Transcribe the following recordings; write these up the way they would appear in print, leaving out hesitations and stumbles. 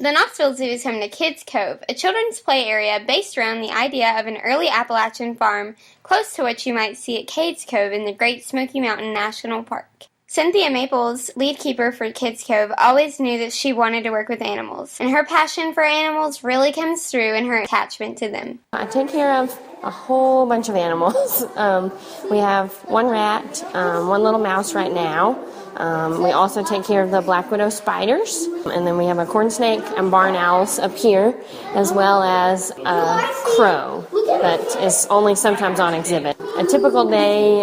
The Knoxville Zoo is home to Kids Cove, a children's play area based around the idea of an early Appalachian farm close to what you might see at Cades Cove in the Great Smoky Mountain National Park. Cynthia Maples, lead keeper for Kids Cove, always knew that she wanted to work with animals, and her passion for animals really comes through in her attachment to them. I take care of a whole bunch of animals. We have one rat, one little mouse right now. We also take care of the black widow spiders, and then we have a corn snake and barn owls up here, as well as a crow that is only sometimes on exhibit. A typical day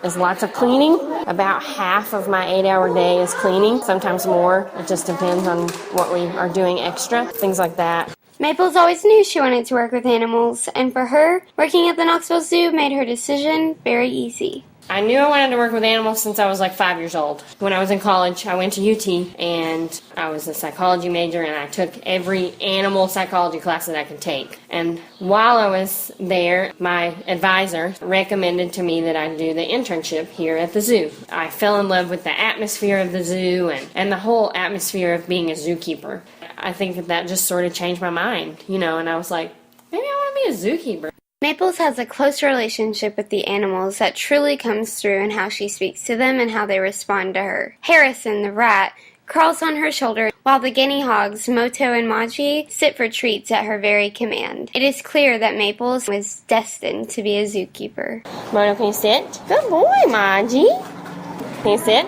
is lots of cleaning. About half of my 8-hour day is cleaning, sometimes more. It just depends on what we are doing extra, things like that. Maples always knew she wanted to work with animals, and for her, working at the Knoxville Zoo made her decision very easy. I knew I wanted to work with animals since I was like 5 years old. When I was in college, I went to UT, and I was a psychology major, and I took every animal psychology class that I could take. And while I was there, my advisor recommended to me that I do the internship here at the zoo. I fell in love with the atmosphere of the zoo and the whole atmosphere of being a zookeeper. I think that just sort of changed my mind, and I was like, maybe I want to be a zookeeper. Maples has a close relationship with the animals that truly comes through in how she speaks to them and how they respond to her. Harrison, the rat, crawls on her shoulder, while the guinea hogs, Moto and Maji, sit for treats at her very command. It is clear that Maples was destined to be a zookeeper. Moto, can you sit? Good boy, Maji. Can you sit?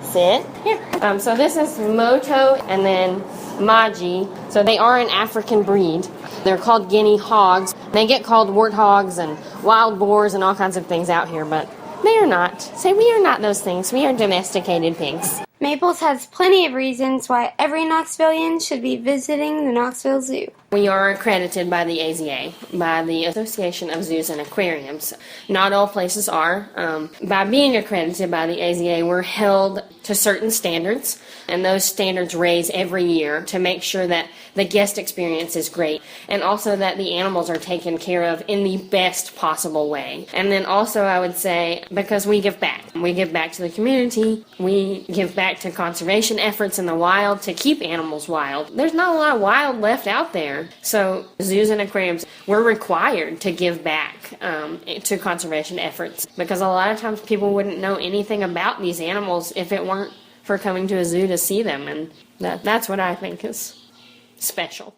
Sit. Here. So this is Moto and then Maji. So they are an African breed. They're called guinea hogs. They get called warthogs and wild boars and all kinds of things out here, but they are not. Say, we are not those things. We are domesticated pigs. Maples has plenty of reasons why every Knoxvillian should be visiting the Knoxville Zoo. We are accredited by the AZA, by the Association of Zoos and Aquariums. Not all places are. By being accredited by the AZA, we're held to certain standards, and those standards raise every year to make sure that the guest experience is great, and also that the animals are taken care of in the best possible way. And then also I would say, because we give back. We give back to the community, we give back to conservation efforts in the wild to keep animals wild. There's not a lot of wild left out there. So zoos and aquariums, we're required to give back to conservation efforts, because a lot of times people wouldn't know anything about these animals if it weren't for coming to a zoo to see them, and that's what I think is special.